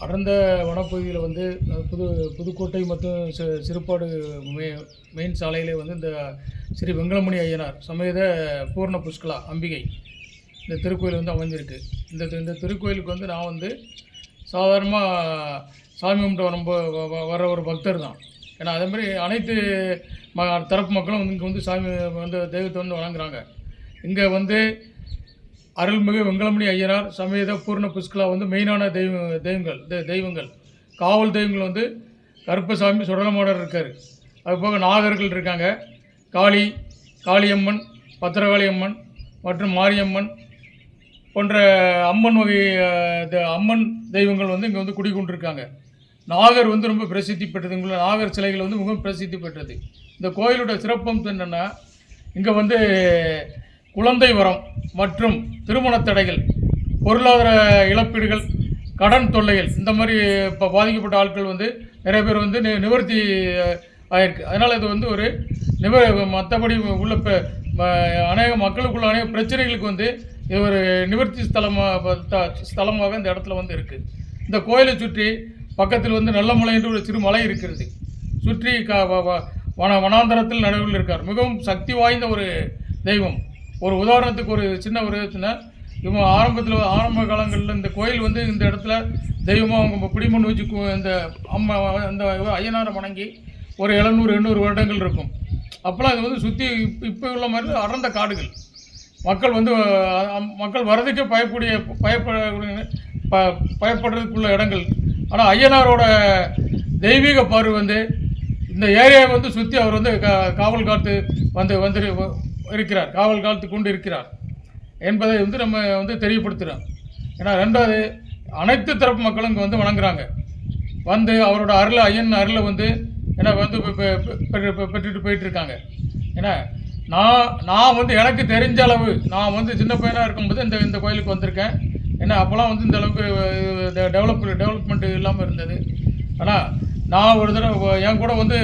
அடர்ந்த வனப்பகுதியில் வந்து புதுக்கோட்டை மற்றும் சிறுபாடு மெயின் சாலையில் வந்து இந்த ஸ்ரீ வெங்கலமணி ஐயனார் சமேத பூர்ண புஷ்கலா அம்பிகை இந்த திருக்கோயில் வந்து அமைஞ்சிருக்கு. இந்த திருக்கோயிலுக்கு வந்து நான் வந்து சாதாரணமாக சாமி கும்பிட்டு வர ஒரு பக்தர் தான். ஏன்னா அதேமாதிரி அனைத்து தரப்பு மக்களும் வந்து இங்கே வந்து சாமி வந்து தெய்வத்தை வந்து வணங்குறாங்க. இங்கே வந்து அருள்மிகு வெங்கலமணி ஐயனார் சமேத பூர்ண புஷ்கலா வந்து மெயினான தெய்வங்கள் காவல் தெய்வங்கள் வந்து கருப்பசாமி சுடலமாடர் இருக்கார். அதுபோக நாகர்கள் இருக்காங்க. காளியம்மன், பத்திரகாளி அம்மன் மற்றும் மாரியம்மன் போன்ற அம்மன் வகை அம்மன் தெய்வங்கள் வந்து இங்கே வந்து குடிக்கொண்டிருக்காங்க. நாகர் வந்து ரொம்ப பிரசித்தி பெற்றது. நாகர் சிலைகள் வந்து மிகவும் பிரசித்தி பெற்றது. இந்த கோயிலோட சிறப்பம்சம் என்னென்னா, இங்கே வந்து குழந்தை வரம் மற்றும் திருமண தடைகள், பொருளாதார இழப்பீடுகள், கடன் தொல்லைகள் இந்த மாதிரி இப்போ பாதிக்கப்பட்ட ஆட்கள் வந்து நிறைய பேர் வந்து நிவர்த்தி ஆயிருக்கு. அதனால் இது வந்து ஒரு மற்றபடி உள்ள அநேக மக்களுக்குள்ள அநேக பிரச்சனைகளுக்கு வந்து இது ஒரு நிவர்த்தி ஸ்தலமாக இந்த இடத்துல வந்து இருக்குது. இந்த கோயிலை சுற்றி பக்கத்தில் வந்து நல்லமலை என்று ஒரு சிறு மலை இருக்கிறது. சுற்றி வனாந்தரத்தில் நடுவில் இருக்கார். மிகவும் சக்தி வாய்ந்த ஒரு தெய்வம். ஒரு உதாரணத்துக்கு ஒரு சின்ன இவங்க ஆரம்ப காலங்களில் இந்த கோயில் வந்து இந்த இடத்துல தெய்வமாக அவங்க குடிமண் வச்சு இந்த இந்த ஐயனாரை வணங்கி ஒரு 700-800 வருடங்கள் இருக்கும். அப்போலாம் இது வந்து சுற்றி இப்போ உள்ள மாதிரி அடர்ந்த காடுகள். மக்கள் வரதுக்கே பயப்படுறதுக்குள்ள இடங்கள். ஆனால் ஐயனாரோட தெய்வீக பார்வை வந்து இந்த ஏரியாவை வந்து சுற்றி அவர் வந்து காவல் காத்து கொண்டு இருக்கிறார் என்பதை வந்து நம்ம வந்து தெரியப்படுத்துகிறோம். ஏன்னா ரெண்டாவது, அனைத்து தரப்பு மக்களும் இங்கே வந்து வணங்குறாங்க. வந்து அவரோட ஐயன் அருளை வந்து ஏன்னா வந்து பெற்றுட்டு போயிட்டுருக்காங்க. ஏன்னா நான் வந்து எனக்கு தெரிஞ்ச அளவு நான் வந்து சின்ன பையனாக இருக்கும்போது இந்த கோயிலுக்கு வந்திருக்கேன். ஏன்னா அப்போலாம் வந்து இந்த அளவுக்கு டெவலப்மெண்ட் இல்லாமல் இருந்தது. ஆனால் நான் ஒரு தடவை என் கூட வந்து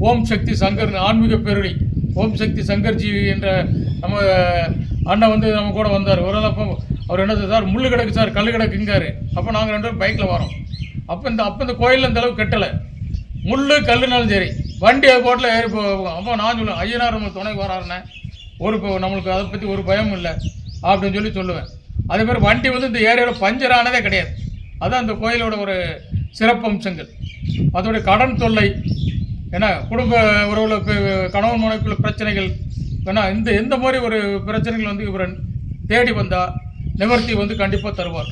ஓம் சக்தி சங்கர் ஆன்மீக பேரணி ஓம் சக்தி சங்கர்ஜி என்ற நம்ம அண்ணன் வந்து நம்ம கூட வந்தார். ஒரு நாள் அப்போ அவர் என்ன சார், முள்ளு கிடக்கு சார், கல் கிடக்குங்காரு. அப்போ நாங்கள் 2 பேரும் பைக்கில் வரோம். அப்போ இந்த கோயிலில் இந்த அளவுக்கு கட்டலை. முள்ளு கல்லுனாலும் சரி வண்டி அது போட்டில் ஏறி போகும். அப்போ நான் சொல்லுவேன், ஐயனார் நம்ம துணைக்கு வராருன்னு நம்மளுக்கு அதை பற்றி ஒரு பயம் இல்லை அப்படின்னு சொல்லுவேன். அதேமாதிரி வண்டி வந்து இந்த ஏரியாவில் பஞ்சர் ஆனதே கிடையாது. அதுதான் இந்த கோயிலோட ஒரு சிறப்பம்சங்கள். அதோடைய கடன் தொல்லை, ஏன்னா குடும்ப உறவில் கணவன் மனைவிக்குள்ள பிரச்சனைகள், ஏன்னா எந்த மாதிரி ஒரு பிரச்சனைகள் வந்து இவரை தேடி வந்தால் நிவர்த்தி வந்து கண்டிப்பாக தருவார்.